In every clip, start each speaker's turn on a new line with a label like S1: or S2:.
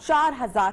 S1: 4,000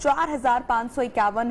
S1: 4,551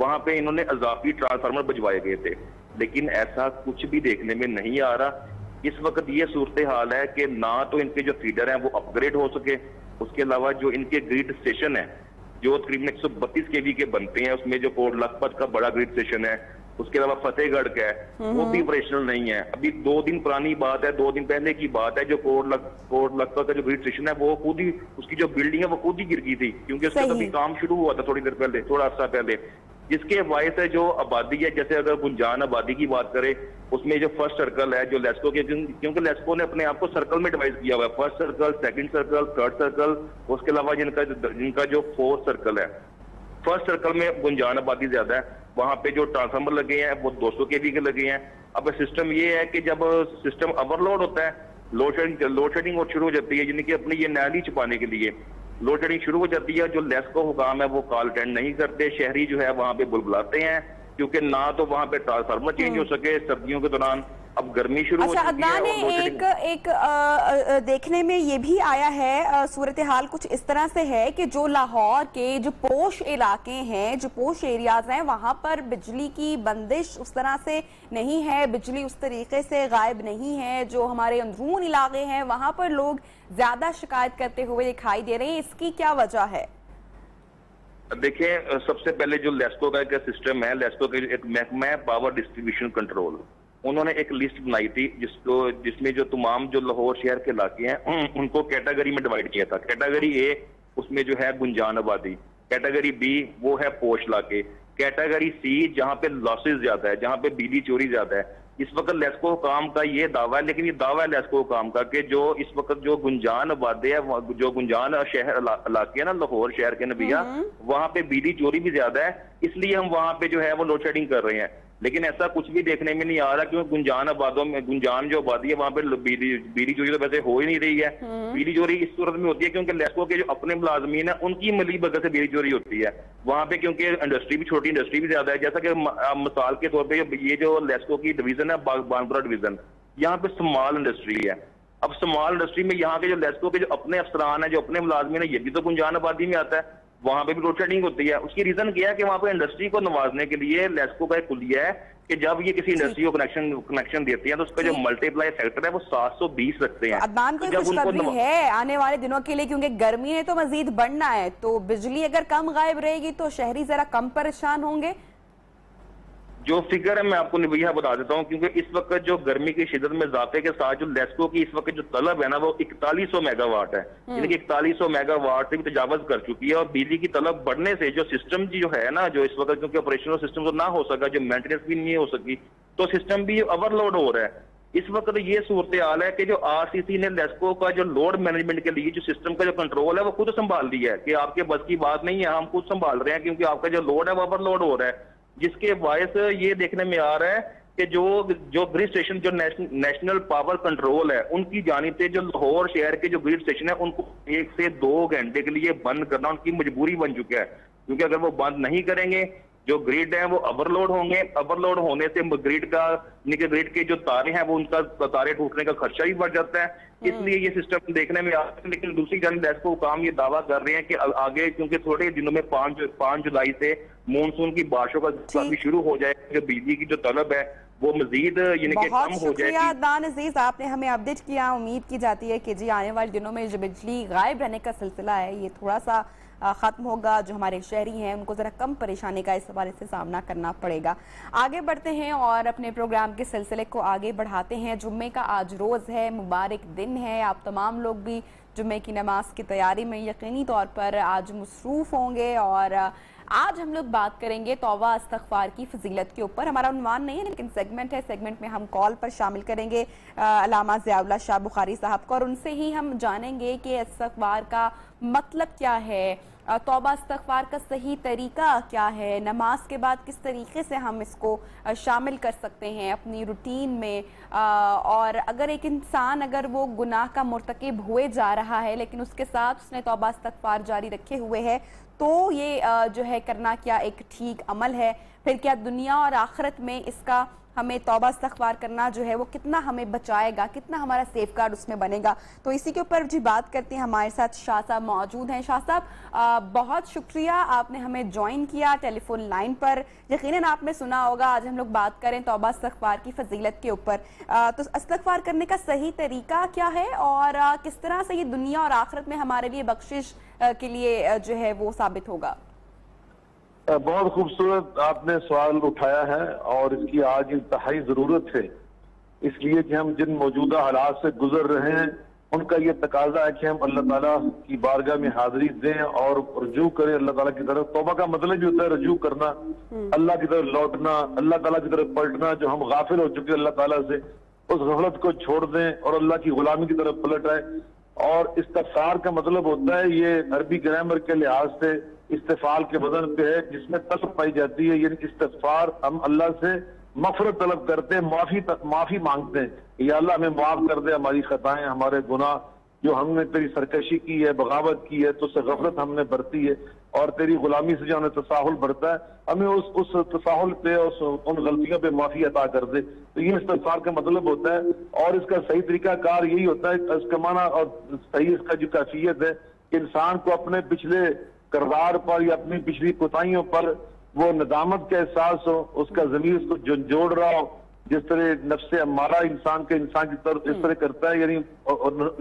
S2: وہاں پہ انہوں نے اضافی ٹرانسفارمر بجوائے گئے تھے، لیکن ایسا کچھ بھی دیکھنے میں نہیں آ رہا۔ اس وقت یہ صورتحال ہے کہ نہ تو ان کے جو فیڈر ہیں وہ اپ گریڈ ہو سکے، اس کے علاوہ جو ان کے گریڈ اسٹیشن ہیں جو تقریباً 132 kV کے بنتے ہیں، اس میں جو کوٹ لکھپت کا بڑا گریڈ اسٹیشن ہے، اس کے علاوہ فتح گڑھ کا ہے، وہ بھی آپریشنل نہیں ہے۔ ابھی 2 دن پرانی بات ہے، 2 دن پہلے کی بات ہے، جو کوٹ لکھپت کا جو گریڈ اسٹیشن ہے وہ خود ہی، اس کی جو بلڈنگ ہے وہ خود ہی گر گئی تھی، کیونکہ اس کا ابھی کام شروع ہوا تھا تھوڑی دیر پہلے، تھوڑا عرصہ پہلے، جس کے باعث ہے جو آبادی ہے، جیسے اگر گنجان آبادی کی بات کرے، اس میں جو فرسٹ سرکل ہے جو لیسکو کے، کیونکہ لیسکو نے اپنے آپ کو سرکل میں ڈیوائز کیا ہوا ہے، first circle, second circle, third circle, اس کے علاوہ جن کا جو فورتھ سرکل ہے۔ فرسٹ سرکل میں گنجان آبادی زیادہ ہے، وہاں پہ جو ٹرانسفارمر لگے ہیں وہ 200 kV کے لگے ہیں۔ اب سسٹم یہ ہے کہ جب سسٹم اوور لوڈ ہوتا ہے، لوڈ شیڈنگ شروع ہو جاتی ہے، یعنی کہ اپنی یہ نیلی چھپانے کے لیے لوڈ شیڈنگ شروع ہو جاتی ہے، جو لیسکو حکام ہے وہ کال اٹینڈ نہیں کرتے، شہری جو ہے وہاں پہ بلبلاتے ہیں، کیونکہ نہ تو وہاں پہ ٹرانسفارمر چینج ہو سکے سردیوں کے دوران۔ اب گرمی شروع ہو چکی ہے۔
S1: ایک دیکھنے میں یہ بھی آیا ہے، صورتحال کچھ اس طرح سے ہے کہ جو لاہور کے جو پوش علاقے ہیں، جو پوش ایریاز ہیں، وہاں پر بجلی کی بندش اس طرح سے نہیں ہے، بجلی اس طریقے سے غائب نہیں ہے۔ جو ہمارے اندرون علاقے ہیں وہاں پر لوگ زیادہ شکایت کرتے ہوئے دکھائی دے رہے ہیں، اس کی کیا وجہ ہے؟
S2: دیکھیں، سب سے پہلے جو لیسکو کا ایک سسٹم ہے، لیسکو کا ایک محکمہ ہے پاور ڈسٹریبیوشن کنٹرول، انہوں نے ایک لسٹ بنائی تھی جس میں جو تمام جو لاہور شہر کے علاقے ہیں ان کو کیٹیگری میں ڈیوائیڈ کیا تھا۔ کیٹیگری اے اس میں جو ہے گنجان آبادی، کیٹیگری بی وہ ہے پوش علاقے، کیٹیگری سی جہاں پہ لاسز زیادہ ہے، جہاں پہ بجلی چوری زیادہ ہے۔ اس وقت لیسکو حکام کا یہ دعویٰ ہے، لیکن یہ دعویٰ ہے لیسکو حکام کا کہ جو اس وقت جو گنجان آبادی ہے، جو گنجان شہر علاقے ہیں نا لاہور شہر کے نبیہ، وہاں پہ بجلی چوری بھی زیادہ ہے، اس لیے ہم وہاں پہ جو ہے وہ لوڈ شیڈنگ کر رہے ہیں۔ لیکن ایسا کچھ بھی دیکھنے میں نہیں آ رہا، کیونکہ گنجان جو آبادی ہے وہاں پہ بجلی چوری تو ویسے ہو ہی نہیں رہی ہے۔ بجلی چوری اس صورت میں ہوتی ہے کیونکہ لیسکو کے جو اپنے ملازمین ہیں ان کی ملی بھگت سے بجلی چوری ہوتی ہے وہاں پہ، کیونکہ انڈسٹری بھی چھوٹی انڈسٹری بھی زیادہ ہے۔ جیسا کہ مثال کے طور پہ یہ جو لیسکو کی ڈویژن ہے بانپورہ ڈویژن، یہاں پہ سمال انڈسٹری ہے۔ اب سمال انڈسٹری میں یہاں کے جو لیسکو کے جو اپنے افسران ہیں، جو اپنے ملازمین ہیں، یہ بھی تو گنجان آبادی میں آتا ہے، وہاں پہ بھی لوڈ شیڈنگ ہوتی ہے۔ اس کی ریزن کیا ہے کہ وہاں پہ انڈسٹری کو نوازنے کے لیے لیسکو کا ایک کلیہ ہے کہ جب یہ کسی انڈسٹری کو کنیکشن دیتی ہیں تو اس کا جو ملٹی پلائی فیکٹر ہے وہ 720 رکھتے ہیں۔
S1: عدنان کوئی خوشخبری ہے آنے والے دنوں کے لیے، کیونکہ گرمی نے تو مزید بڑھنا ہے، تو بجلی اگر کم غائب رہے گی تو شہری ذرا کم پریشان ہوں گے؟
S2: جو فگر ہے میں آپ کو نبیہ بتا دیتا ہوں، کیونکہ اس وقت جو گرمی کی شدت میں اضافے کے ساتھ جو لیسکو کی اس وقت جو طلب ہے نا وہ 4100 میگا واٹ ہے، یعنی کہ 4100 میگا واٹ سے بھی تجاوز کر چکی ہے، اور بجلی کی طلب بڑھنے سے جو سسٹم جو ہے نا، جو اس وقت کیونکہ آپریشنل سسٹم تو نہ ہو سکا، جو مینٹیننس بھی نہیں ہو سکی، تو سسٹم بھی اوور لوڈ ہو رہا ہے۔ اس وقت یہ صورتحال ہے کہ جو آر سی سی نے لیسکو کا جو لوڈ مینجمنٹ کے لیے جو سسٹم کا جو کنٹرول ہے وہ خود سنبھال لیا ہے کہ آپ کے بس کی بات نہیں ہے، ہم خود سنبھال رہے ہیں، کیونکہ آپ کا جو لوڈ ہے وہ اوور لوڈ ہو رہا ہے، جس کے باعث یہ دیکھنے میں آ رہا ہے کہ جو گریڈ اسٹیشن جو نیشنل پاور کنٹرول ہے ان کی جانب سے جو لاہور شہر کے جو گریڈ اسٹیشن ہے ان کو 1 سے 2 گھنٹے کے لیے بند کرنا ان کی مجبوری بن چکا ہے، کیونکہ اگر وہ بند نہیں کریں گے جو گریڈ ہیں وہ اوور لوڈ ہوں گے، اوور لوڈ ہونے سے گریڈ کے جو تارے ہیں وہ ان کا تارے ٹوٹنے کا خدشہ بھی بڑھ جاتا ہے، اس لیے یہ سسٹم دیکھنے میں آتا ہے۔ لیکن دوسری جانب لیسکو حکام یہ دعویٰ کر رہے ہیں کہ آگے کیونکہ تھوڑے دنوں میں 5 جولائی سے مونسون کی بارشوں کا بھی شروع ہو جائے، جو بجلی کی جو طلب ہے وہ مزید یعنی کہ کم ہو جائے گی۔
S1: بہت شکریہ عدنان عزیز، آپ نے ہمیں اپڈیٹ کیا۔ امید کی جاتی ہے کہ جی آنے والے دنوں میں جو بجلی غائب رہنے کا سلسلہ ہے یہ تھوڑا سا ختم ہوگا، جو ہمارے شہری ہیں ان کو ذرا کم پریشانی کا اس حوالے سے سامنا کرنا پڑے گا۔ آگے بڑھتے ہیں اور اپنے پروگرام کے سلسلے کو آگے بڑھاتے ہیں۔ جمعے کا آج روز ہے، مبارک دن ہے، آپ تمام لوگ بھی جمعے کی نماز کی تیاری میں یقینی طور پر آج مصروف ہوں گے، اور آج ہم لوگ بات کریں گے توبہ استغفار کی فضیلت کے اوپر۔ ہمارا عنوان نہیں ہے لیکن سیگمنٹ ہے، سیگمنٹ میں ہم کال پر شامل کریں گے علامہ ضیاء اللہ شاہ بخاری صاحب کو، اور ان سے ہی ہم جانیں گے کہ استغفار کا مطلب کیا ہے، توبہ استغفار کا صحیح طریقہ کیا ہے، نماز کے بعد کس طریقے سے ہم اس کو شامل کر سکتے ہیں اپنی روٹین میں، اور اگر ایک انسان اگر وہ گناہ کا مرتکب ہوئے جا رہا ہے لیکن اس کے ساتھ اس نے توبہ استغفار جاری رکھے ہوئے ہے تو یہ جو ہے کرنا کیا ایک ٹھیک عمل ہے، پھر کیا دنیا اور آخرت میں اس کا ہمیں توبہ استغفار کرنا جو ہے وہ کتنا ہمیں بچائے گا, کتنا ہمارا سیف گارڈ اس میں بنے گا. تو اسی کے اوپر بات کرتے ہیں. ہمارے ساتھ شاہ صاحب موجود ہیں. شاہ صاحب بہت شکریہ, آپ نے ہمیں جوائن کیا ٹیلی فون لائن پر. یقیناً آپ نے سنا ہوگا آج ہم لوگ بات کریں توبہ استغفار کی فضیلت کے اوپر. تو استغفار کرنے کا صحیح طریقہ کیا ہے اور کس طرح سے یہ دنیا اور آخرت میں ہمارے لیے بخشش کے لیے جو ہے وہ ثابت ہوگا؟
S3: بہت خوبصورت آپ نے سوال اٹھایا ہے اور اس کی آج انتہائی ضرورت ہے, اس لیے کہ ہم جن موجودہ حالات سے گزر رہے ہیں ان کا یہ تقاضا ہے کہ ہم اللہ تعالیٰ کی بارگاہ میں حاضری دیں اور رجوع کریں اللہ تعالیٰ کی طرف. توبہ کا مطلب بھی ہوتا ہے رجوع کرنا, اللہ کی طرف لوٹنا, اللہ تعالیٰ کی طرف پلٹنا. جو ہم غافل ہو چکے اللہ تعالیٰ سے اس غفلت کو چھوڑ دیں اور اللہ کی غلامی کی طرف پلٹ آئے. اور استغفار کا مطلب ہوتا ہے, یہ عربی گرامر کے لحاظ سے استفعال کے وزن پہ ہے جس میں طلب پائی جاتی ہے. یعنی استغفار ہم اللہ سے مغفرت طلب کرتے ہیں, معافی مانگتے ہیں. یا اللہ ہمیں معاف کر دے ہماری خطائیں, ہمارے گناہ, جو ہم نے تیری سرکشی کی ہے, بغاوت کی ہے, تو اس سے غفلت ہم نے برتی ہے, اور تیری غلامی سے جو ہمیں تساہل برتا ہے ہمیں اس تساہل پہ ان غلطیوں پہ معافی عطا کر دے. تو یہ استغفار کا مطلب ہوتا ہے. اور اس کا صحیح طریقہ کار یہی ہوتا ہے, اس کا معنی اور صحیح اس کا جو کیفیت ہے کہ انسان کو اپنے پچھلے کردار پر یا اپنی پچھلی کوتاہیوں پر وہ ندامت کا احساس ہو, اس کا ضمیر اس کو جھنجھوڑ رہا ہو. جس طرح نفس امارہ انسان کی طرف اس طرح کرتا ہے, یعنی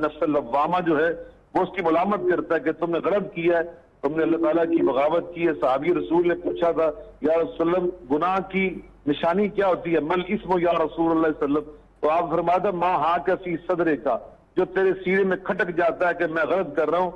S3: نفس لوامہ جو ہے وہ اس کی ملامت کرتا ہے کہ تم نے غلط کیا ہے, تم نے اللہ تعالیٰ کی بغاوت کی ہے. صحابی رسول نے پوچھا تھا یا رسول اللہ گناہ کی نشانی کیا ہوتی ہے, مل اسم یا رسول اللہ صلی اللہ علیہ وسلم, تو آپ فرمایا تھا ماں ہا کا فی صدرے کا, جو تیرے سینے میں کھٹک جاتا ہے کہ میں غلط کر رہا ہوں,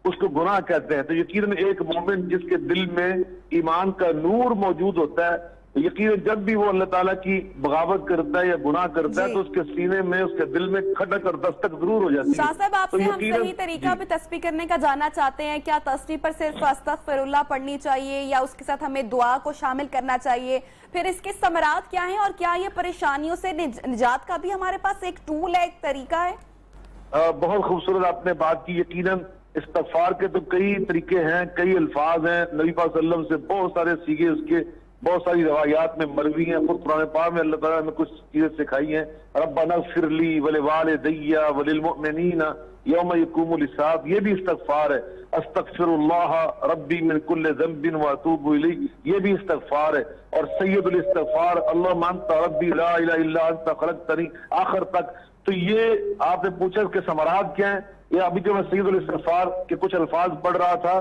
S3: اس کو گناہ کہتے ہیں. تو یقیناً ایک مومن جس کے دل میں ایمان کا نور موجود ہوتا ہے, یقیناً جب بھی وہ اللہ تعالیٰ کی بغاوت کرتا ہے یا گناہ کرتا ہے تو اس کے سینے میں, اس کے دل میں کھٹک اور دستک ضرور ہو جاتی ہے.
S1: شاہ صاحب آپ سے ہم صحیح طریقہ پہ تسبیح کرنے کا جاننا چاہتے ہیں. کیا تسبیح پر صرف استغفر اللہ پڑھنی چاہیے یا اس کے ساتھ ہمیں دعا کو شامل کرنا چاہیے؟ پھر اس کے ثمرات کیا ہیں اور کیا یہ پریشانیوں سے نجات کا بھی ہمارے پاس ایک ٹول ہے, ایک طریقہ ہے؟
S3: بہت خوبصورت آپ نے بات کی. یقیناً استغفار کے تو کئی طریقے ہیں, کئی الفاظ ہیں. نبی پاک صلی اللہ علیہ وسلم سے بہت سارے سیکھے, اس کے بہت ساری روایات میں مروی ہیں. خود قرآن پاک میں اللہ تعالیٰ نے کچھ چیزیں سکھائی ہیں. ربنا اغفر لی ولوالدی وللمؤمنین یوم یقوم الحساب, یہ بھی استغفار ہے. استغفر اللہ ربی من کل ذنب واتوب الیہ, یہ بھی استغفار ہے. اور سید الاستغفار اللہم انت ربی لا الہ الا انت خلقتنی, آخر تک. تو یہ آپ نے پوچھا اس کے ثمرات کیا ہیں. یہ ابھی جو میں سید الاستغفار کے کچھ الفاظ پڑھ رہا تھا,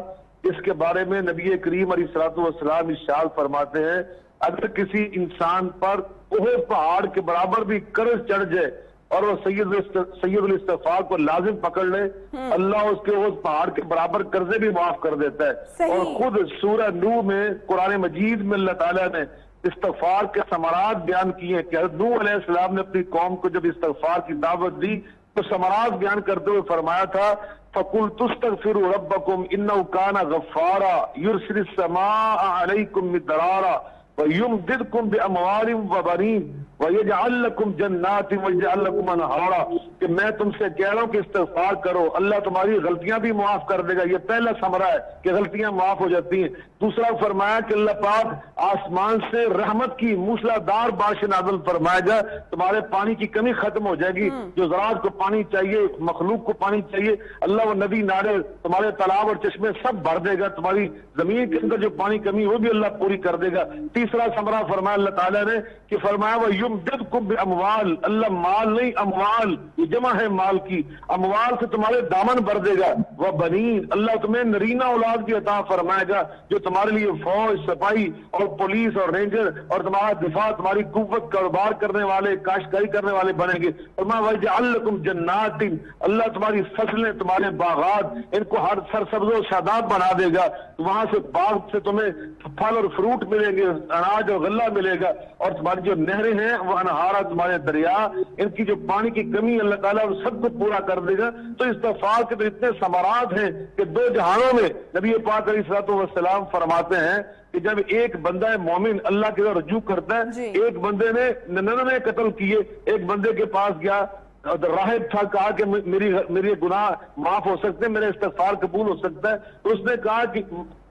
S3: اس کے بارے میں نبی کریم علیہ الصلوۃ والسلام ارشاد فرماتے ہیں, اگر کسی انسان پر احد پہاڑ کے برابر بھی قرض چڑھ جائے اور وہ سید الاستغفار کو لازم پکڑ لے, اللہ اس کے احد پہاڑ کے برابر قرضے بھی معاف کر دیتا ہے. اور خود سورہ نوح میں, قرآن مجید میں اللہ تعالیٰ نے استغفار کے ثمرات بیان کیے ہیں کہ حضرت نوح علیہ السلام نے اپنی قوم کو جب استغفار کی دعوت دی تو ثمرات بیان کرتے ہوئے فرمایا تھا فَقُلْتُ اسْتَغْفِرُوا رَبَّكُمْ إِنَّهُ كَانَ غَفَّارًا يُرْسِلِ السَّمَاءَ عَلَيْكُمْ مِدْرَارًا وَيُمْدِدْكُمْ بِأَمْوَالٍ وَبَنِينَ وَيَجْعَلْ لَكُمْ جَنَّاتٍ وَيَجْعَلْ لَكُمْ أَنْهَارًا. کہ میں تم سے کہہ رہا ہوں کہ استغفار کرو, اللہ تمہاری غلطیاں بھی معاف کر دے گا. یہ پہلا ثمرہ ہے کہ غلطیاں معاف ہو جاتی ہیں. دوسرا فرمایا کہ اللہ پاک آسمان سے رحمت کی موسلادھار بارش نازل فرمائے گا, تمہارے پانی کی کمی ختم ہو جائے گی. جو زراعت کو پانی چاہیے, مخلوق کو پانی چاہیے, اللہ و نبی نارے تمہارے تالاب اور چشمے سب بھر دے گا. تمہاری زمین کے اندر جو پانی کمی وہ بھی اللہ پوری کر دے گا. تیسرا ثمرہ فرمایا اللہ تعالیٰ نے کہ فرمایا وَيُمْدِدْكُمْ بِأَمْوَالٍ, اللہ مال نہیں اموال, یہ جمع ہے مال کی, اموال سے تمہارے دامن بھر دے گا. وَبَنِينَ, اللہ تمہیں نرینہ اولاد کی عطا فرمائے گا جو تمہارے لیے فوج, سپاہی اور پولیس اور رینجر اور تمہارا دفاع, تمہاری قوت, کاروبار کرنے والے, کاشتکاری کرنے والے بنیں گے. فرمایا وَيَجْعَلْ لَكُمْ جَنَّاتٍ, اللہ تمہاری فصلیں, تمہارے باغات, ان کو ہر سرسبز و شاداب بنا دے گا. وہاں سے باغ سے تمہیں پھل اور فروٹ ملیں گے, اناج اور غلہ ملے گا. اور تمہاری جو نہریں ہیں وہ انہارا, تمہارے دریا, ان کی جو پانی کی کمی اللہ تعالیٰ سب کو پورا کر دے گا. تو استغفار کے تو اتنے ثمرات ہیں کہ دو جہانوں میں نبی پاک علیہ الصلوۃ والسلام فرماتے ہیں کہ جب ایک بندہ مومن اللہ کی طرف رجوع کرتا ہے, ایک بندے نے 99 قتل کیے, ایک بندے کے پاس گیا, راہب تھا, کہا کہ میری گناہ معاف ہو سکتے ہیں, میرے استغفار قبول ہو سکتا ہے. تو اس نے کہا کہ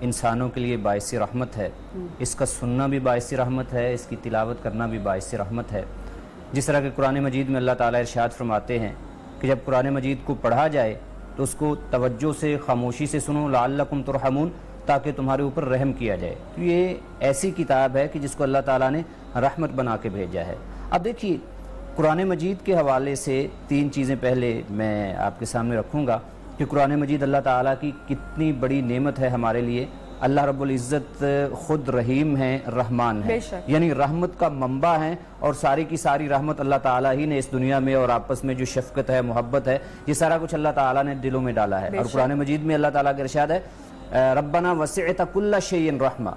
S4: انسانوں کے لیے باعث رحمت ہے، اس کا سننا بھی باعث رحمت ہے، اس کی تلاوت کرنا بھی باعث رحمت ہے۔ جس طرح کہ قرآن مجید میں اللہ تعالیٰ ارشاد فرماتے ہیں کہ جب قرآن مجید کو پڑھا جائے تو اس کو توجہ سے، خاموشی سے سنو، لعلکم ترحمون، تاکہ تمہارے اوپر رحم کیا جائے۔ تو یہ ایسی کتاب ہے کہ جس کو اللہ تعالیٰ نے رحمت بنا کے بھیجا ہے۔ اب دیکھیے قرآن مجید کے حوالے سے 3 چیزیں پہلے میں آپ کے سامنے رکھوں گا کہ قرآن مجید اللہ تعالیٰ کی کتنی بڑی نعمت ہے ہمارے لیے۔ اللہ رب العزت خود رحیم ہیں، رحمان ہیں، یعنی رحمت کا منبع ہیں، اور ساری کی ساری رحمت اللہ تعالیٰ ہی نے اس دنیا میں اور آپس میں جو شفقت ہے، محبت ہے، یہ سارا کچھ اللہ تعالیٰ نے دلوں میں ڈالا ہے۔ اور قرآن مجید میں اللہ تعالیٰ کا ارشاد ہے ربنا وسعت کل شیء رحمہ،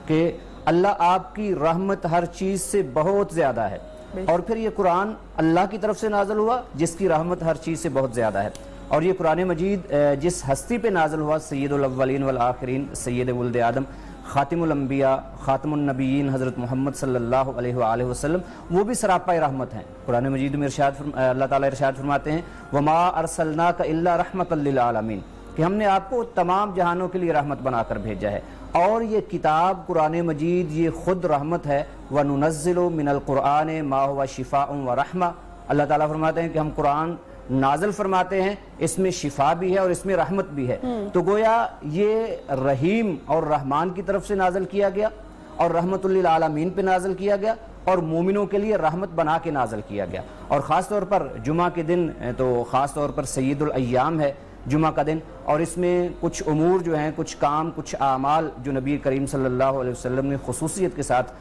S4: کہ اللہ آپ کی رحمت ہر چیز سے بہت زیادہ ہے۔ اور پھر یہ قرآن اللہ کی طرف سے نازل ہوا جس کی رحمت ہر چیز سے بہت زیادہ ہے۔ اور یہ قرآن مجید جس ہستی پہ نازل ہوا، سید الاولین والآخرین، سید ولد آدم، خاتم الانبیاء، خاتم النبیین، حضرت محمد صلی اللہ علیہ وآلہ وسلم، وہ بھی سراپا رحمت ہیں۔ قرآن مجید میں اللہ تعالیٰ ارشاد فرماتے ہیں وَمَا أَرْسَلْنَاكَ إِلَّا رَحْمَةً لِلْعَالَمِينَ، کہ ہم نے آپ کو تمام جہانوں کے لیے رحمت بنا کر بھیجا ہے۔ اور یہ کتاب قرآن مجید یہ خود رحمت ہے۔ وَنُنَزِّلُ مِنَ الْقُرْآنِ مَا هُوَ شِفَاءٌ وَرَحْمَةٌ، اللہ تعالیٰ فرماتے ہیں کہ ہم قرآن نازل فرماتے ہیں، اس میں شفا بھی ہے اور اس میں رحمت بھی ہے۔ تو گویا یہ رحیم اور رحمان کی طرف سے نازل کیا گیا اور رحمت للعالمین پہ نازل کیا گیا، اور مومنوں کے لیے رحمت بنا کے نازل کیا گیا۔ اور خاص طور پر جمعہ کے دن تو خاص طور پر سید الایام ہے جمعہ کا دن، اور اس میں کچھ امور جو ہیں، کچھ کام، کچھ اعمال جو نبی کریم صلی اللہ علیہ وسلم نے خصوصیت کے ساتھ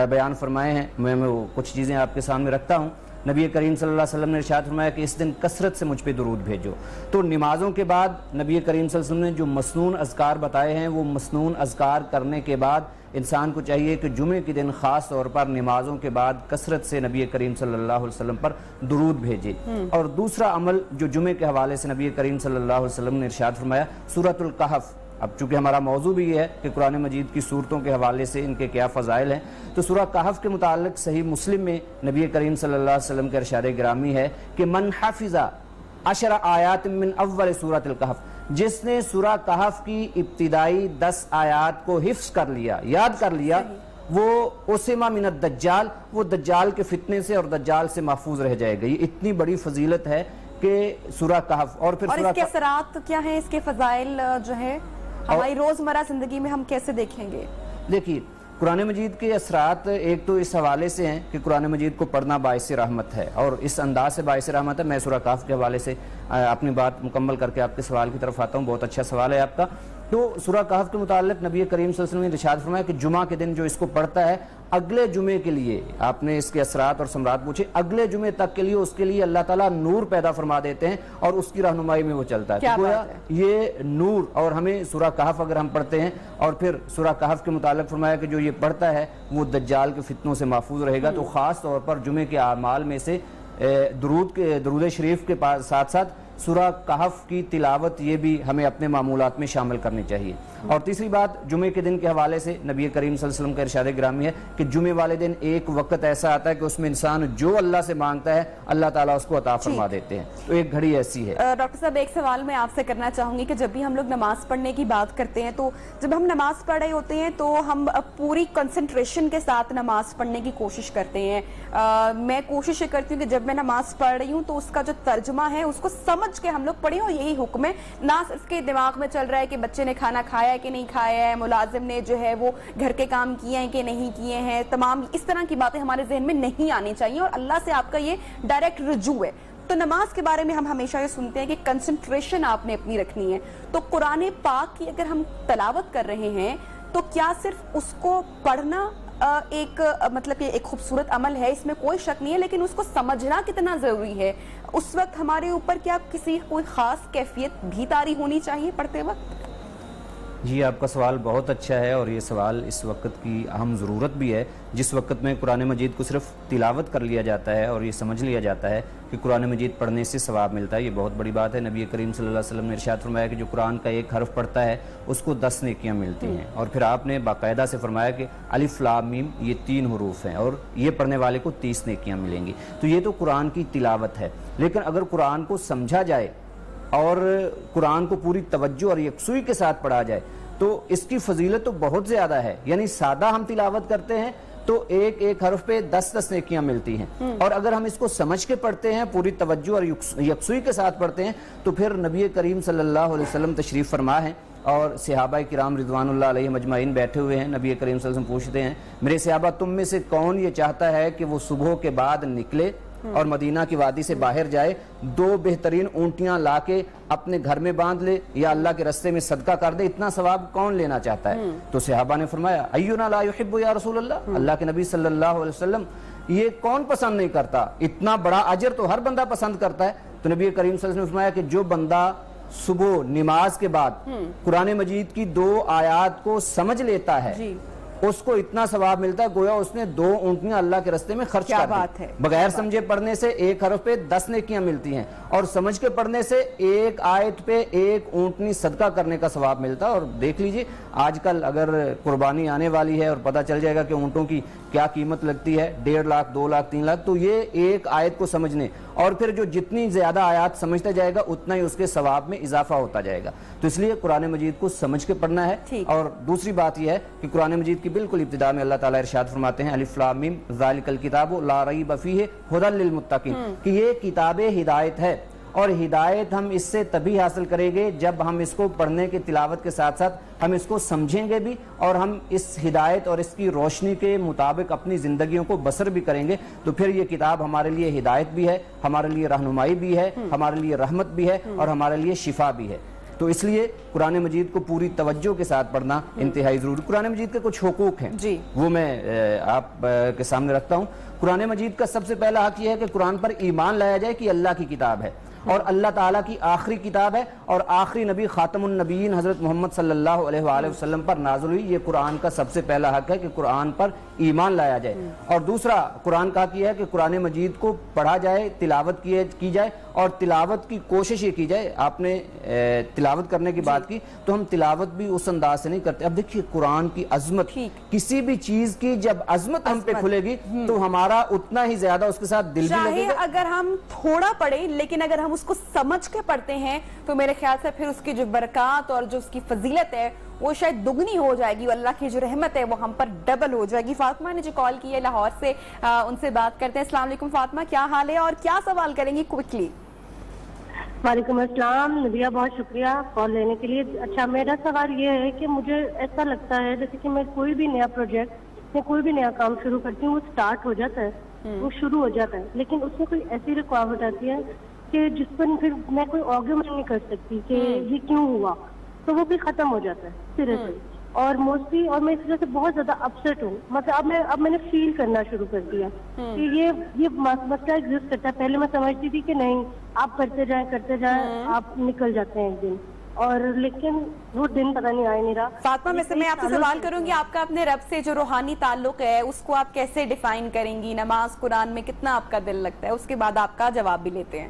S4: بیان فرمائے ہیں، میں وہ کچھ چیزیں آپ کے سامنے رکھتا ہوں۔ نبی کریم صلی اللہ علیہ وسلم نے ارشاد فرمایا کہ اس دن کثرت سے مجھ پہ درود بھیجو۔ تو نمازوں کے بعد نبی کریم صلی اللہ علیہ وسلم نے جو مسنون اذکار بتائے ہیں، وہ مسنون اذکار کرنے کے بعد انسان کو چاہیے کہ جمعے کے دن خاص طور پر نمازوں کے بعد کثرت سے نبی کریم صلی اللہ علیہ وسلم پر درود بھیجے۔ اور دوسرا عمل جو جمعے کے حوالے سے نبی کریم صلی اللہ علیہ وسلم نے ارشاد فرمایا، سورۃ الکہف۔ اب چونکہ ہمارا موضوع بھی یہ ہے کہ قرآن مجید کی صورتوں کے حوالے سے ان کے کیا فضائل ہیں، تو سورہ کہف کے متعلق صحیح مسلم میں نبی کریم صلی اللہ علیہ وسلم کے ارشاد گرامی ہے کہ من حفظ 10 آیات من اول سورۃ الکہف، جس نے سورہ کہف کی ابتدائی 10 آیات کو حفظ کر لیا، یاد کر لیا، وہ اسما من الدجال، وہ دجال کے فتنے سے اور دجال سے محفوظ رہ جائے گا۔ یہ اتنی بڑی فضیلت ہے کہ سورہ کہف۔ اور پھر
S1: اس کے اثرات کیا ہیں، اس کے فضائل جو ہے ہماری روزمرہ زندگی میں ہم کیسے دیکھیں گے؟ دیکھیے
S4: قرآن مجید کے اثرات ایک تو اس حوالے سے ہیں کہ قرآن مجید کو پڑھنا باعث رحمت ہے، اور اس انداز سے باعث رحمت ہے۔ میں سورہ کہف کے حوالے سے اپنی بات مکمل کر کے آپ کے سوال کی طرف آتا ہوں، بہت اچھا سوال ہے آپ کا۔ تو سورہ کہف کے متعلق نبی کریم صلی اللہ علیہ وسلم نے ارشاد فرمایا کہ جمعہ کے دن جو اس کو پڑھتا ہے، اگلے جمعے کے لیے، آپ نے اس کے اثرات اور ثمرات پوچھے، اگلے جمعے تک کے لیے اس کے لیے اللہ تعالیٰ نور پیدا فرما دیتے ہیں اور اس کی رہنمائی میں وہ چلتا ہے۔ تو گویا یہ نور، اور ہمیں سورہ کہف اگر ہم پڑھتے ہیں، اور پھر سورہ کہف کے متعلق فرمایا کہ جو یہ پڑھتا ہے وہ دجال کے فتنوں سے محفوظ رہے گا۔ تو خاص طور پر جمعے کے اعمال میں سے درود شریف کے ساتھ ساتھ سورہ کہف کی تلاوت یہ بھی ہمیں اپنے معمولات میں شامل کرنی چاہیے۔ اور تیسری بات جمعے کے دن کے حوالے سے نبی کریم صلی اللہ علیہ وسلم کا ارشاد گرامی ہے کہ جمعے والے دن ایک وقت ایسا آتا ہے کہ اس میں انسان جو اللہ سے مانگتا ہے اللہ تعالیٰ اس کو عطا فرما دیتے ہیں۔ تو ایک گھڑی ایسی ہے۔
S1: ڈاکٹر صاحب ایک سوال میں آپ سے کرنا چاہوں گی کہ جب بھی ہم لوگ نماز پڑھنے کی بات کرتے ہیں، تو جب ہم نماز پڑھ رہے ہوتے ہیں تو ہم پوری کنسنٹریشن کے ساتھ نماز پڑھنے کی کوشش کرتے ہیں۔ میں کوشش کرتی ہوں کہ جب میں نماز پڑھ رہی ہوں تو اس کا جو ترجمہ ہے اس کو سمجھ کے ہم لوگ پڑھیں، اور یہی حکم ہے، نہ اس کے دماغ میں چل رہا ہے کہ بچے نے کھانا کھایا ہے کہ نہیں کھایا ہے، ملازم نے جو ہے وہ گھر کے کام کیے ہیں کہ نہیں کیے ہیں، تمام اس طرح کی باتیں ہمارے ذہن میں نہیں آنی چاہیے، اور اللہ سے آپ کا یہ ڈائریکٹ رجوع ہے۔ تو نماز کے بارے میں ہم ہمیشہ یہ سنتے ہیں کہ کنسنٹریشن آپ نے اپنی رکھنی ہے۔ تو قرآن پاک کی اگر ہم تلاوت کر رہے ہیں تو کیا صرف اس کو پڑھنا ایک مطلب یہ ایک خوبصورت عمل ہے، اس میں کوئی شک نہیں ہے، لیکن اس کو سمجھنا کتنا ضروری ہے؟ اس وقت ہمارے اوپر کیا کوئی خاص کیفیت بھی طاری ہونی چاہیے پڑھتے وقت؟
S4: جی آپ کا سوال بہت اچھا ہے، اور یہ سوال اس وقت کی اہم ضرورت بھی ہے، جس وقت میں قرآن مجید کو صرف تلاوت کر لیا جاتا ہے اور یہ سمجھ لیا جاتا ہے کہ قرآن مجید پڑھنے سے ثواب ملتا ہے۔ یہ بہت بڑی بات ہے۔ نبی کریم صلی اللہ علیہ وسلم نے ارشاد فرمایا کہ جو قرآن کا ایک حرف پڑھتا ہے اس کو 10 نیکیاں ملتی ہیں، اور پھر آپ نے باقاعدہ سے فرمایا کہ الف لام میم یہ 3 حروف ہیں اور یہ پڑھنے والے کو 30 نیکیاں ملیں گی۔ تو یہ تو قرآن کی تلاوت ہے، لیکن اگر قرآن کو سمجھا جائے اور قرآن کو پوری توجہ اور یکسوئی کے ساتھ پڑھا جائے تو اس کی فضیلت تو بہت زیادہ ہے. یعنی سادہ ہم تلاوت کرتے ہیں تو ایک ایک حرف پہ 10 نیکیاں ملتی ہیں، اور اگر ہم اس کو سمجھ کے پڑھتے ہیں، پوری توجہ اور یکسوئی کے ساتھ پڑھتے ہیں، تو پھر نبی کریم صلی اللہ علیہ وسلم تشریف فرما ہیں اور صحابہ کرام رضوان اللہ علیہ مجمعین بیٹھے ہوئے ہیں. نبی کریم صلی اللہ علیہ وسلم پوچھتے ہیں میرے صحابہ تم میں سے کون یہ چاہتا ہے کہ وہ صبح کے بعد نکلے اور مدینہ کی وادی سے باہر جائے، 2 بہترین اونٹیاں لا کے اپنے گھر میں باندھ لے یا اللہ کے رستے میں صدقہ کر دے، اتنا ثواب کون لینا چاہتا ہے؟ تو صحابہ نے فرمایا اینا لا یحب یا رسول اللہ، اللہ کے نبی صلی اللہ علیہ وسلم یہ کون پسند نہیں کرتا، اتنا بڑا اجر تو ہر بندہ پسند کرتا ہے. تو نبی کریم صلی اللہ علیہ وسلم نے فرمایا کہ جو بندہ صبح نماز کے بعد قرآن مجید کی 2 آیات کو سمجھ لیتا ہے اس کو اتنا ثواب ملتا ہے گویا اس نے 2 اونٹیاں اللہ کے رستے میں خرچ کر دی. بغیر سمجھے پڑھنے سے ایک حرف پہ 10 نیکیاں ملتی ہیں، اور سمجھ کے پڑھنے سے ایک آیت پہ 1 اونٹنی صدقہ کرنے کا ثواب ملتا ہے. اور دیکھ لیجئے آج کل اگر قربانی آنے والی ہے اور پتہ چل جائے گا کہ اونٹوں کی کیا قیمت لگتی ہے، 1.5 لاکھ 2 لاکھ 3 لاکھ، تو یہ ایک آیت کو سمجھنے اور پھر جو جتنی زیادہ آیات سمجھتا جائے گا اتنا ہی اس کے ثواب میں اضافہ ہوتا جائے گا. تو اس لیے قرآن مجید کو سمجھ کے پڑھنا ہے. اور دوسری بات یہ ہے کہ قرآن مجید کی بالکل ابتدا میں اللہ تعالیٰ ارشاد فرماتے ہیں الف لام میم ذالک الکتاب لا ریب فیہ ھدی للمتقین، کہ یہ کتاب ہدایت ہے، اور ہدایت ہم اس سے تبھی حاصل کریں گے جب ہم اس کو پڑھنے کے تلاوت کے ساتھ ساتھ ہم اس کو سمجھیں گے بھی، اور ہم اس ہدایت اور اس کی روشنی کے مطابق اپنی زندگیوں کو بسر بھی کریں گے. تو پھر یہ کتاب ہمارے لیے ہدایت بھی ہے، ہمارے لیے رہنمائی بھی ہے، ہمارے لیے رحمت بھی ہے، اور ہمارے لیے شفا بھی ہے. تو اس لیے قرآن مجید کو پوری توجہ کے ساتھ پڑھنا انتہائی ضروری. قرآن مجید کے کچھ حقوق ہیں وہ میں آپ کے سامنے رکھتا ہوں. قرآن مجید کا سب سے پہلا حق یہ ہے کہ قرآن پر ایمان لایا جائے کہ اللہ کی کتاب ہے اور اللہ تعالیٰ کی آخری کتاب ہے، اور آخری نبی خاتم النبیین حضرت محمد صلی اللہ علیہ وآلہ وسلم پر نازل ہوئی. یہ قرآن کا سب سے پہلا حق ہے کہ قرآن پر ایمان لایا جائے. اور دوسرا قرآن کا حق یہ ہے کہ قرآن مجید کو پڑھا جائے، تلاوت کی جائے، اور تلاوت کی کوشش یہ کی جائے. آپ نے تلاوت کرنے کی بات کی تو ہم تلاوت بھی اس انداز سے نہیں کرتے. اب دیکھیے قرآن کی عظمت، کسی بھی چیز کی جب عظمت ہم پہ کھلے گی تو ہمارا اتنا ہی زیادہ اس کے ساتھ دل بھی لگے گا.
S1: اگر ہم تھوڑا پڑھیں لیکن اگر ہم اس کو سمجھ کے پڑھتے ہیں تو میرے خیال سے پھر اس کی جو برکات اور جو اس کی فضیلت ہے وہ شاید دگنی ہو جائے گی، اللہ کی جو رحمت ہے وہ ہم پر ڈبل ہو جائے گی. فاطمہ نے جو کال کی ہے لاہور سے، ان سے بات کرتے ہیں. السلام علیکم فاطمہ، کیا حال ہے اور کیا سوال کریں گی کوئکلی؟
S5: وعلیکم السلام نبیہ، بہت شکریہ کال لینے کے لیے. اچھا، میرا سوال یہ ہے کہ مجھے ایسا لگتا ہے جیسے کہ میں کوئی بھی نیا پروجیکٹ یا کوئی بھی نیا کام شروع کرتی ہوں، وہ سٹارٹ ہو جاتا ہے، وہ شروع ہو جاتا ہے، لیکن اس میں کوئی ایسی رکاوٹ آتی ہے کہ جس پر پھر میں کوئی آرگیومنٹ نہیں کر سکتی کہ یہ کیوں ہوا، تو وہ بھی ختم ہو جاتا ہے سرے سے. اور موسٹلی اور میں اس وجہ سے بہت زیادہ اپسیٹ ہوں. مطلب اب میں نے فیل کرنا شروع کر دیا کہ یہ مسئلہ ایگزسٹ کرتا ہے. پہلے میں سمجھتی تھی کہ نہیں، آپ کرتے جائیں آپ نکل جاتے ہیں ایک دن، اور لیکن وہ دن پتہ نہیں آئے نہیں رہا.
S1: فاطمہ میں آپ سے سوال کروں گی، آپ کا اپنے رب سے جو روحانی تعلق ہے اس کو آپ کیسے ڈیفائن کریں گی؟ نماز قرآن میں کتنا آپ کا دل لگتا ہے؟ اس کے بعد آپ کا جواب بھی لیتے ہیں.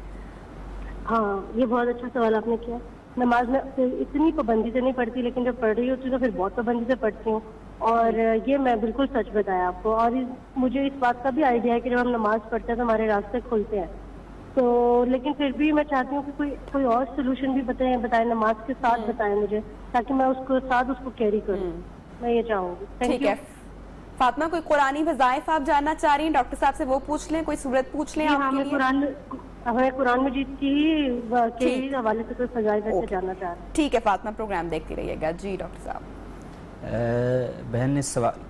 S5: ہاں، یہ بہت اچھا سوال آپ نے کیا. نماز میں اتنی پابندی سے نہیں پڑھتی، لیکن جب پڑھ رہی ہوتی ہوں تو پھر بہت پابندی سے پڑھتی ہوں. اور یہ میں بالکل سچ بتایا آپ کو. اور مجھے اس بات کا بھی آئیڈیا ہے کہ جب ہم نماز پڑھتے ہیں تو ہمارے راستے کھلتے ہیں. تو لیکن پھر بھی میں چاہتی ہوں کہ کوئی اور سولوشن بھی بتائیں نماز کے ساتھ بتائیں مجھے، تاکہ میں اس کو ساتھ اس کو کیری کروں. میں یہ چاہوں گی.
S1: ٹھیک ہے فاطمہ، کوئی قرآنی وظائف آپ جاننا چاہ رہی ہیں؟ ڈاکٹر صاحب سے وہ پوچھ لیں، کوئی صورت پوچھ لیں.
S5: ہمیں قرآن مجید کے حوالے سے کوئی فضائل جاننا چاہ رہے ہیں.
S1: ٹھیک ہے فاطمہ، پروگرام دیکھتے رہیے گا. جی ڈاکٹر صاحب.
S4: بہن نے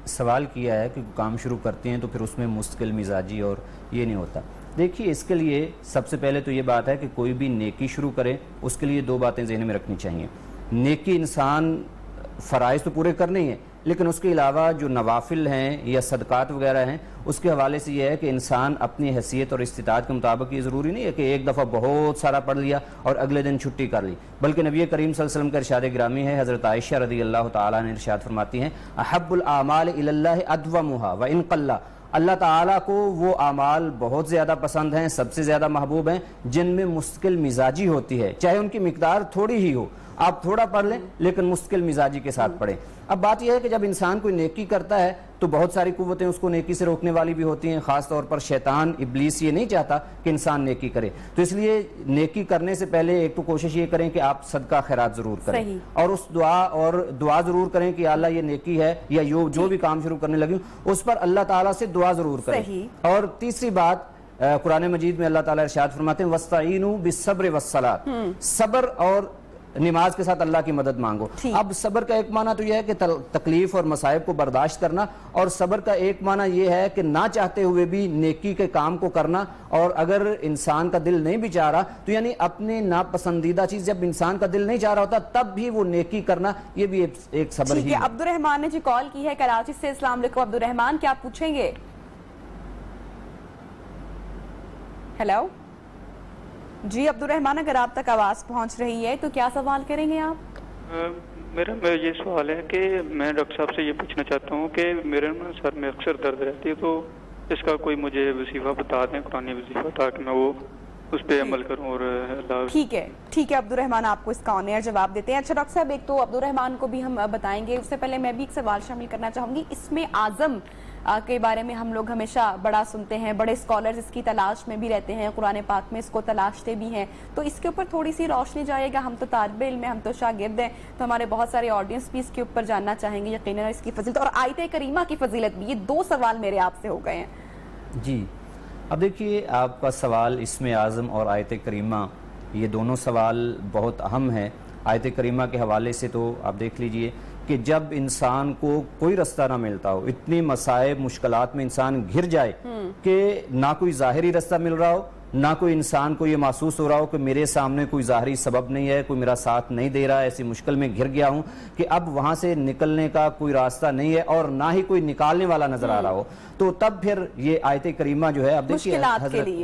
S4: سوال کیا ہے کہ کام شروع کرتے ہیں تو پھر اس میں مستقل مزاجی اور یہ نہیں ہوتا. دیکھیے اس کے لیے سب سے پہلے تو یہ بات ہے کہ کوئی بھی نیکی شروع کرے اس کے لیے 2 باتیں ذہن میں رکھنی چاہیے. نیکی انسان فرائض تو پورے کرنے ہی ہیں، لیکن اس کے علاوہ جو نوافل ہیں یا صدقات وغیرہ ہیں اس کے حوالے سے یہ ہے کہ انسان اپنی حیثیت اور استطاعت کے مطابق، یہ ضروری نہیں ہے کہ ایک دفعہ بہت سارا پڑھ لیا اور اگلے دن چھٹی کر لی، بلکہ نبی کریم صلی اللہ علیہ وسلم کا ارشاد گرامی ہے. حضرت عائشہ رضی اللہ تعالیٰ نے ارشاد فرماتی ہیں احب الاعمال الی اللہ ادومھا وان قل. اللہ تعالیٰ کو وہ اعمال بہت زیادہ پسند ہیں، سب سے زیادہ محبوب ہیں جن میں مستقل مزاجی ہوتی ہے، چاہے ان کی مقدار تھوڑی ہی ہو. آپ تھوڑا پڑھ لیں لیکن مستقل مزاجی کے ساتھ پڑھیں. اب بات یہ ہے کہ جب انسان کوئی نیکی کرتا ہے تو بہت ساری قوتیں اس کو نیکی سے روکنے والی بھی ہوتی ہیں، خاص طور پر شیطان ابلیس یہ نہیں چاہتا کہ انسان نیکی کرے، تو اس لیے نیکی کرنے سے پہلے ایک تو کوشش یہ کریں کہ آپ صدقہ خیرات ضرور کریں، اور اس دعا ضرور کریں کہ اللہ یہ نیکی ہے یا جو بھی کام شروع کرنے لگی اس پر اللہ تعالیٰ سے دعا ضرور کریں۔ اور تیسری بات، قرآن مجید میں اللہ تعالیٰ ارشاد فرماتے ہیں وَاسْتَعِینُوا بِالصَّبْرِ وَالصَّلَاةِ، صبر اور نماز کے ساتھ اللہ کی مدد مانگو۔ اب صبر کا ایک معنی تو یہ ہے کہ تکلیف اور مصائب کو برداشت کرنا، اور صبر کا ایک معنی یہ ہے کہ نہ چاہتے ہوئے بھی نیکی کے کام کو کرنا، اور اگر انسان کا دل نہیں بھی چاہ رہا تو یعنی اپنے ناپسندیدہ چیز جب انسان کا دل نہیں چاہ رہا ہوتا تب بھی وہ نیکی کرنا، یہ بھی ایک صبر ہی ہے۔
S1: عبد الرحمان نے جی کال کی ہے کراچی سے۔ السلام علیکم عبد الرحمان، کیا پوچھیں گے؟ ہیلو جی عبد الرحمان، اگر آپ تک آواز پہنچ رہی ہے تو کیا سوال کریں گے آپ؟
S6: میرا یہ سوال ہے کہ میں ڈاکٹر صاحب سے یہ پوچھنا چاہتا ہوں کہ میرے سر میں اکثر درد رہتی ہے، تو اس کا کوئی مجھے وظیفہ بتا دیں، قرآنی وظیفہ، تاکہ میں وہ اس پہ عمل کروں۔ اور
S1: ٹھیک ہے عبد الرحمان، آپ کو اس کا آن ایئر جواب دیتے ہیں۔ اچھا ڈاکٹر صاحب، ایک تو عبد الرحمان کو بھی ہم بتائیں گے، اس سے پہلے میں بھی ایک سوال شامل کرنا چاہوں گی۔ اسم اعظم کے بارے میں ہم لوگ ہمیشہ بڑا سنتے ہیں، بڑے اسکالرز اس کی تلاش میں بھی رہتے ہیں، قرآن پاک میں اس کو تلاشتے بھی ہیں، تو اس کے اوپر تھوڑی سی روشنی جائے گا؟ ہم تو طالب علم ہیں، ہم تو شاگرد ہیں، تو ہمارے بہت سارے آڈینس بھی اس کے اوپر جاننا چاہیں گے یقیناً اس کی فضیلت اور آیت کریمہ کی فضیلت بھی۔ یہ دو سوال میرے آپ سے ہو گئے ہیں۔
S4: جی اب دیکھیے، آپ کا سوال اسم اعظم اور آیت کریمہ، یہ دونوں سوال بہت اہم ہیں۔ آیت کریمہ کے حوالے سے تو آپ دیکھ لیجئے کہ جب انسان کو کوئی رستہ نہ ملتا ہو، اتنی مصائب مشکلات میں انسان گھر جائے کہ نہ کوئی ظاہری رستہ مل رہا ہو، نہ کوئی انسان کو یہ محسوس ہو رہا ہو کہ میرے سامنے کوئی ظاہری سبب نہیں ہے، کوئی میرا ساتھ نہیں دے رہا ہے، ایسی مشکل میں گھر گیا ہوں کہ اب وہاں سے نکلنے کا کوئی راستہ نہیں ہے اور نہ ہی کوئی نکالنے والا نظر آ رہا ہو، تو تب پھر یہ آیت کریمہ جو ہے، اب دیکھیے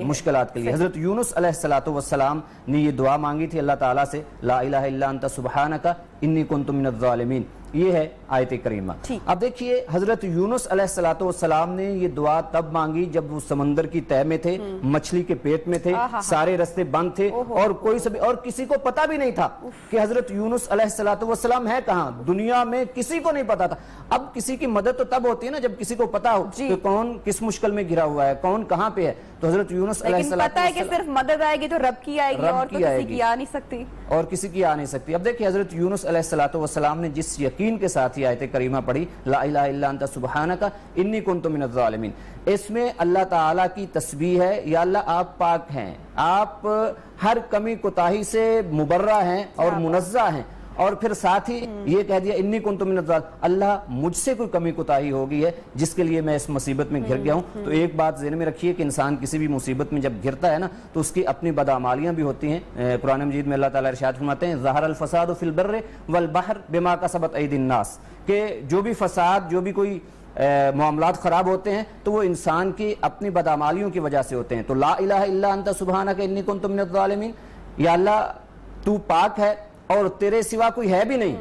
S4: مشکلات کے لیے حضرت یونس علیہ السلام نے یہ دعا مانگی تھی اللہ تعالیٰ سے، لا الہ الا انت سبحانک انی کنت من الظالمین، یہ ہے آیت کریمہ۔ اب دیکھیے، حضرت یونس علیہ السلام نے یہ دعا تب مانگی جب وہ سمندر کی تہ میں تھے، مچھلی کے پیٹ میں تھے، سارے راستے بند تھے، اور کسی کو پتا بھی نہیں تھا کہ حضرت یونس علیہ السلام ہے کہاں، دنیا میں کسی کو نہیں پتا تھا۔ اب کسی کی مدد تو تب ہوتی ہے نا جب کسی کو پتا ہو کہ کون کس مشکل میں گھرا ہوا ہے، کون کہاں پہ ہے، تو حضرت یونس علیہ السلام
S1: پتا ہے کہ صرف مدد آئے گی تو رب کی آئے گی، اور تو کسی کی آ نہیں سکتی،
S4: اور کسی کی آ نہیں سکتی۔ اب دیکھیں، حضرت یونس علیہ السلام نے جس یقین کے ساتھ یہ آیت کریمہ پڑھی، لا الہ الا انت سبحانک انی کنت من الظالمین، اس میں اللہ تعالیٰ کی تسبیح ہے، یا اللہ آپ پاک ہیں، آپ ہر کمی کوتاہی سے مبرہ ہیں اور منزہ ہیں، اور پھر ساتھ ہی یہ کہہ دیا انی کنت من الظالمین، اللہ مجھ سے کوئی کمی کوتاہی ہو گئی ہے جس کے لیے میں اس مصیبت میں گھر گیا ہوں۔ تو ایک بات ذہن میں رکھیے کہ انسان کسی بھی مصیبت میں جب گھرتا ہے نا تو اس کی اپنی بدعمالیاں بھی ہوتی ہیں۔ قرآن مجید میں اللہ تعالیٰ ارشاد فرماتے ہیں ظہر الفساد فی البر والبحر بما کسبت ایدی الناس، کہ جو بھی فساد، جو بھی کوئی معاملات خراب ہوتے ہیں تو وہ انسان کی اپنی بدعمالیوں کی وجہ سے ہوتے ہیں۔ تو لا الہ الا انت سبحانک انی کنت من الظالمین، یا اللہ تو پاک ہے اور تیرے سوا کوئی ہے بھی نہیں،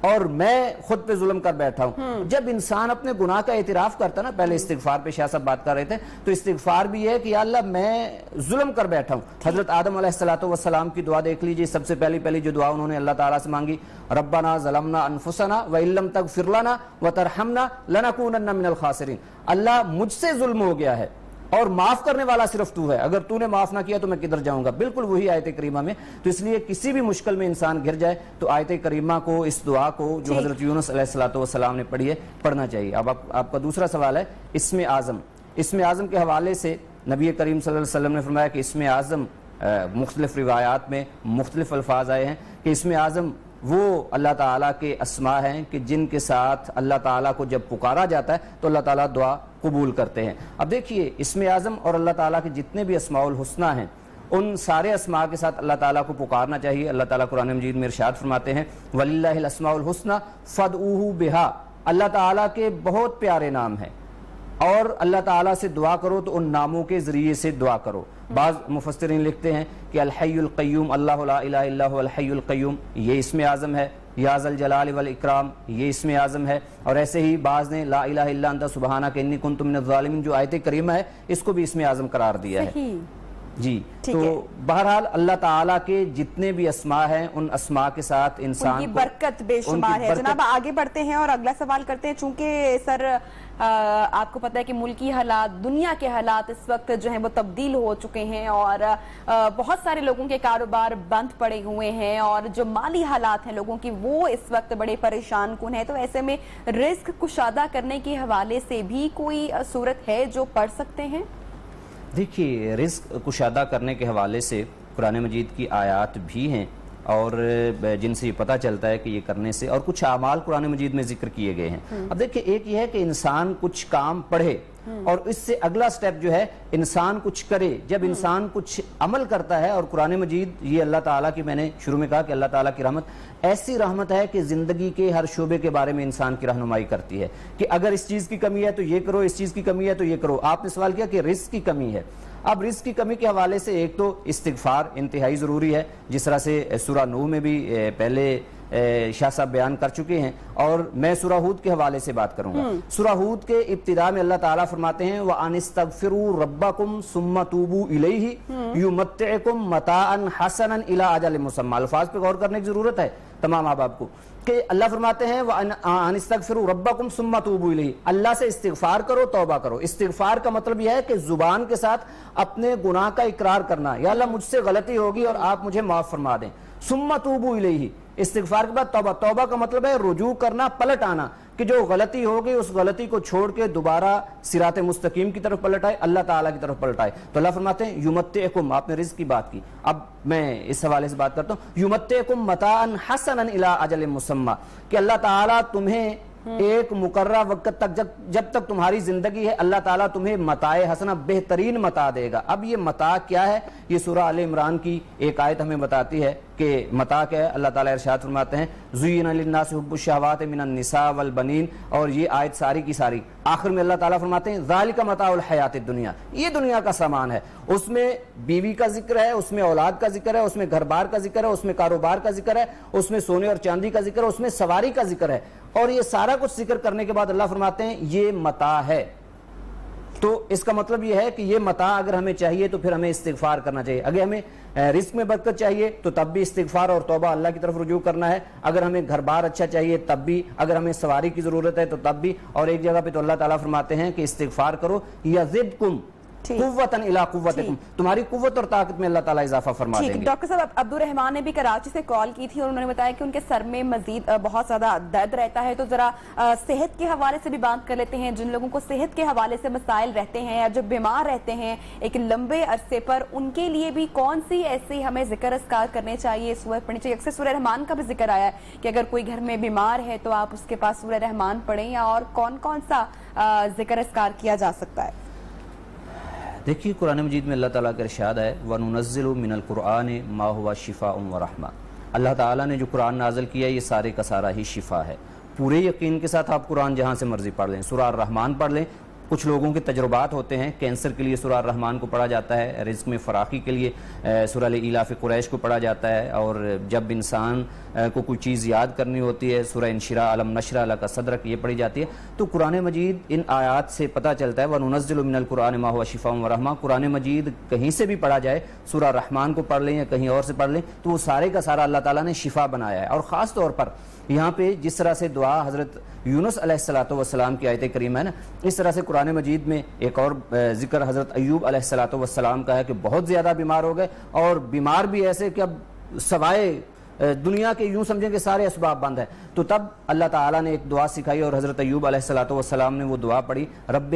S4: اور میں خود پہ ظلم کر بیٹھا ہوں۔ جب انسان اپنے گناہ کا اعتراف کرتا نا، پہلے استغفار پہ شاہ صاحب بات کر رہے تھے، تو استغفار بھی ہے کہ یا اللہ میں ظلم کر بیٹھا ہوں۔ حضرت آدم علیہ السلام کی دعا دیکھ لیجئے، سب سے پہلی جو دعا انہوں نے اللہ تعالیٰ سے مانگی، ربنا ظلمنا انفسنا وان لم تغفر لنا وترحمنا لنکونن من الخاسرین، اللہ مجھ سے ظلم ہو گیا ہے اور معاف کرنے والا صرف تو ہے، اگر تو نے معاف نہ کیا تو میں کدھر جاؤں گا۔ بالکل وہی آیت کریمہ میں، تو اس لیے کسی بھی مشکل میں انسان گھر جائے تو آیت کریمہ کو، اس دعا کو جو حضرت یونس علیہ السلام نے پڑھی ہے، پڑھنا چاہیے۔ اب آپ کا دوسرا سوال ہے اسم اعظم۔ اسم اعظم کے حوالے سے نبی کریم صلی اللہ علیہ وسلم نے فرمایا کہ اسم اعظم، مختلف روایات میں مختلف الفاظ آئے ہیں کہ اسم اعظم وہ اللہ تعالیٰ کے اسماء ہیں کہ جن کے ساتھ اللہ تعالیٰ کو جب پکارا جاتا ہے تو اللہ تعالیٰ دعا قبول کرتے ہیں۔ اب دیکھیے، اسم اعظم اور اللہ تعالیٰ کے جتنے بھی اسماء الحسنہ ہیں، ان سارے اسماء کے ساتھ اللہ تعالیٰ کو پکارنا چاہیے۔ اللہ تعالیٰ قرآن مجید میں ارشاد فرماتے ہیں وَلِلَّهِ الْأَسْمَاءُ الْحُسْنَى فَادْعُوهُ بِهَا، اللہ تعالیٰ کے بہت پیارے نام ہیں اور اللہ تعالیٰ سے دعا کرو تو ان ناموں کے ذریعے سے دعا کرو۔ بعض مفسرین لکھتے ہیں کہ الحی القیوم، اللہ لا الہ الا هو الحی القیوم، یہ اسم اعظم ہے۔ یا ذا الجلال والاکرام، یہ اسم اعظم ہے۔ اور ایسے ہی بعض نے لا الہ الا انت سبحانک انی کنت من الظالمین جو آیت کریمہ ہے، اس کو بھی اسم اعظم قرار دیا ہے۔ جی تو بہرحال اللہ تعالیٰ کے جتنے بھی اسماء ہیں ان اسماء کے ساتھ انسان
S1: کی برکت بے شمار ہے. جناب آگے بڑھتے ہیں اور اگلا سوال کرتے ہیں. چونکہ سر آپ کو پتہ ہے کہ ملکی حالات, دنیا کے حالات اس وقت جو ہیں وہ تبدیل ہو چکے ہیں اور بہت سارے لوگوں کے کاروبار بند پڑے ہوئے ہیں اور جو مالی حالات ہیں لوگوں کی وہ اس وقت بڑے پریشان کن ہیں. تو ایسے میں رزق کشادہ کرنے کے حوالے سے بھی کوئی صورت ہے جو پڑھ سکتے ہیں؟
S4: دیکھیے رزق کشادہ کرنے کے حوالے سے قرآن مجید کی آیات بھی ہیں اور جن سے یہ پتہ چلتا ہے کہ یہ کرنے سے, اور کچھ اعمال قرآن مجید میں ذکر کیے گئے ہیں. اب دیکھیں ایک یہ ہے کہ انسان کچھ کام پڑھے اور اس سے اگلا سٹیپ جو ہے انسان کچھ کرے. جب انسان کچھ عمل کرتا ہے, اور قرآن مجید یہ اللہ تعالیٰ کی, میں نے شروع میں کہا کہ اللہ تعالیٰ کی رحمت ایسی رحمت ہے کہ زندگی کے ہر شعبے کے بارے میں انسان کی رہنمائی کرتی ہے کہ اگر اس چیز کی کمی ہے تو یہ کرو, اس چیز کی کمی ہے تو یہ کرو. آپ نے سوال کیا کہ رزق کی کمی ہے. اب رزق کی کمی کے حوالے سے ایک تو استغفار انتہائی ضروری ہے, جس طرح سے سورہ نوح میں بھی پہلے شاہ صاحب بیان کر چکے ہیں, اور میں سورہ ہود کے حوالے سے بات کروں گا. سورہ ہود کے ابتدا میں اللہ تعالیٰ فرماتے ہیں وَأَنِ اسْتَغْفِرُوا رَبَّكُمْ ثُمَّ تُوبُوا إِلَيْهِ يُمَتِّعْكُمْ مَتَاعًا حَسَنًا إِلَىٰ أَجَلٍ مُّسَمًّى. الفاظ پہ غور کرنے کی ضرورت ہے تمام احباب کو کہ اللہ فرماتے ہیں وَأَنِ اسْتَغْفِرُوا رَبَّكُمْ ثُمَّ تُوبُوا إِلَيْهِ, اللہ سے استغفار کرو, توبہ کرو. استغفار کا مطلب یہ ہے کہ زبان کے ساتھ اپنے گناہ کا اقرار کرنا, یا اللہ مجھ سے غلطی ہوگی اور آپ مجھے معاف فرما دیں. ثُمَّ تُوبُوا إِلَيْهِ, استغفار کے بعد توبہ. توبہ کا مطلب ہے رجوع کرنا, پلٹ آنا, کہ جو غلطی ہوگی اس غلطی کو چھوڑ کے دوبارہ صراط مستقیم کی طرف پلٹ آئے, اللہ تعالیٰ کی طرف پلٹ آئے. تو اللہ فرماتے ہیں یمتعکم, آپ نے رزق کی بات کی, اب میں اس حوالے سے بات کرتا ہوں. یمتعکم متاعا حسنا الی اجل مسمی, کہ اللہ تعالیٰ تمہیں ایک مقررہ وقت تک جب تک تمہاری زندگی ہے اللہ تعالیٰ تمہیں متاع حسنہ, بہترین متاع دے گا. اب یہ متاع کیا ہے؟ یہ سورہ آل عمران کی ایک آیت ہمیں بتاتی ہے کہ متاع کیا ہے. اللہ تعالیٰ ارشاد فرماتے ہیں زُيِّنَ لِلنَّاسِ حُبُّ الشَّهَوَاتِ مِنَ النِّسَاءِ وَالْبَنِينَ, اور یہ آیت ساری کی ساری آخر میں اللہ تعالیٰ فرماتے ہیں ذَلِكَ مَتَاعُ الْحَيَاةِ الدُّنْيَا, یہ دنیا کا سامان ہے. اس میں بیوی کا ذکر ہے, اس میں اولاد کا ذکر ہے, اس میں گھر بار کا ذکر ہے, اس میں کاروبار کا ذکر ہے, اس میں سونے اور چاندی کا ذکر ہے, اس میں سواری کا ذکر ہے, اور یہ سارا کچھ ذکر کرنے کے بعد اللہ فرماتے ہیں یہ متاع ہے. تو اس کا مطلب یہ ہے کہ یہ متاع اگر ہمیں چاہیے تو پھر ہمیں استغفار کرنا چاہیے. اگر ہمیں رزق میں برکت چاہیے تو تب بھی استغفار اور توبہ اللہ کی طرف رجوع کرنا ہے. اگر ہمیں گھر بار اچھا چاہیے تب بھی, اگر ہمیں سواری کی ضرورت ہے تو تب بھی. اور ایک جگہ پہ تو اللہ تعالیٰ فرماتے ہیں کہ استغفار کرو یزدکم قوتاً الی قوتکم, تمہاری قوت اور طاقت میں اللہ تعالیٰ اضافہ فرما دیں گے.
S1: ڈاکٹر صاحب عبدالرحمان نے بھی کراچی سے کال کی تھی اور انہوں نے بتایا کہ ان کے سر میں مزید بہت زیادہ درد رہتا ہے. تو ذرا صحت کے حوالے سے بھی بات کر لیتے ہیں. جن لوگوں کو صحت کے حوالے سے مسائل رہتے ہیں یا جو بیمار رہتے ہیں ایک لمبے عرصے پر, ان کے لیے بھی کون سی ایسی ہمیں ذکر اذکار کرنے چاہیے, سورہ پڑھنی چاہیے؟ اکثر سورہ رحمان کا بھی ذکر آیا ہے کہ اگر کوئی گھر میں بیمار ہے تو آپ اس کے پاس سورہ رحمان پڑھیں, یا اور کون کون سا ذکر اذکار کیا جا سکتا ہے؟
S4: دیکھیے قرآن مجید میں اللہ تعالیٰ کا ارشاد ہے وَنُنَزِّلُ مِنَ الْقُرْآنِ مَا هُوَ شِفَاءٌ وَرَحْمَةٌ. اللہ تعالیٰ نے جو قرآن نازل کیا ہے یہ سارے کا سارا ہی شفا ہے. پورے یقین کے ساتھ آپ قرآن جہاں سے مرضی پڑھ لیں. سورہ الرحمن پڑھ لیں. کچھ لوگوں کے تجربات ہوتے ہیں, کینسر کے لیے سورہ الرحمن کو پڑھا جاتا ہے, رزق میں فراخی کے لیے سورہ الإلاف قریش کو پڑھا جاتا ہے, اور جب انسان کو کوئی چیز یاد کرنی ہوتی ہے سورہ انشراح علم نشرح لک صدرک یہ پڑھی جاتی ہے. تو قرآن مجید ان آیات سے پتہ چلتا ہے وَنُنَزِّلُ مِنَ الْقُرْآنِ مَا هُوَ شِفَاءٌ وَرَحْمَةٌ. قرآن مجید کہیں سے بھی پڑھا جائے, سورہ رحمان کو پڑھ لیں یا کہیں اور سے پڑھ لیں, تو وہ سارے کا سارا اللہ تعالیٰ نے شفا بنایا ہے. اور خاص طور پر یہاں پہ جس طرح سے دعا حضرت یونس علیہ السلام کی آیت کریمہ ہے نا, اس طرح سے قرآن مجید میں ایک اور ذکر حضرت ایوب علیہ السلام کا ہے کہ بہت زیادہ بیمار ہو گئے, اور بیمار بھی ایسے کہ اب سوائے دنیا کے یوں سمجھیں کہ سارے اسباب بند ہیں. تو تب اللہ تعالیٰ نے ایک دعا سکھائی اور حضرت ایوب علیہ السلام نے وہ دعا پڑھی رب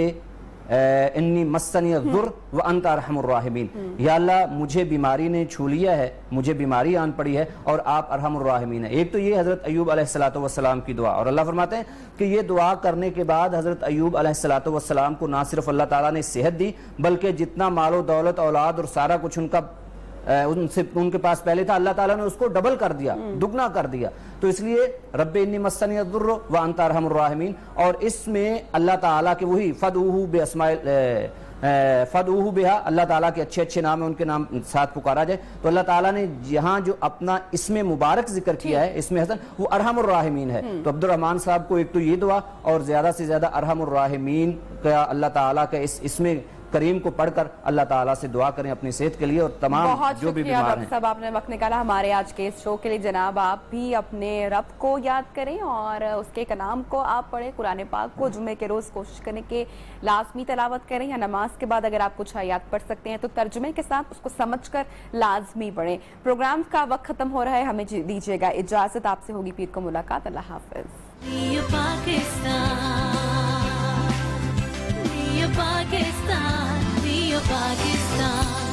S4: انی مسنی الضر وانت ارحم الراحمین, یا اللہ مجھے بیماری نے چھو لیا ہے, مجھے بیماری آن پڑی ہے اور آپ ارحم الراحمین ہیں. ایک تو یہ حضرت ایوب علیہ السلام کی دعا, اور اللہ فرماتے ہیں کہ یہ دعا کرنے کے بعد حضرت ایوب علیہ السلام کو نہ صرف اللہ تعالیٰ نے صحت دی بلکہ جتنا مال و دولت اولاد اور سارا کچھ ان کے پاس پہلے تھا اللہ تعالیٰ نے اس کو ڈبل کر دیا, دگنا کر دیا. تو اس لیے رب انی مسنی الضر وانت ارحم الراحمین, اور اس میں اللہ تعالیٰ کے وہی فدعوہ بہا, اللہ تعالیٰ کے اچھے اچھے نام ہیں, ان کے نام ساتھ پکارا جائے. تو اللہ تعالیٰ نے یہاں جو اپنا اسم مبارک ذکر کیا ہے, اسم حسن, وہ ارحم الراحمین ہے. تو عبدالرحمان صاحب کو ایک تو یہ دعا, اور زیادہ سے زیادہ ارحم الراحمین کا اللہ تعالیٰ کا اس اسم کریم کو پڑھ کر اللہ تعالیٰ سے دعا کریں اپنی صحت کے لیے، اور تمام جو بھی بیمار ہیں۔
S1: ڈاکٹر صاحب آپ نے وقت نکالا ہمارے آج کے اس شو کے لیے۔ جناب آپ بھی اپنے رب کو یاد کریں اور اس کے کلام کو آپ پڑھیں، قرآن پاک کو جمعے کے روز کوشش کریں کہ لازمی تلاوت کریں، یا نماز کے بعد اگر آپ کچھ آیات پڑھ سکتے ہیں تو ترجمے کے ساتھ اس کو سمجھ کر لازمی پڑھیں۔ پروگرام کا وقت ختم ہو رہا ہے، ہمیں دیجیے گا اجازت، آپ سے ہوگی پیر کو ملاقات۔ اللہ حافظ۔
S7: Pakistan, Pakistan.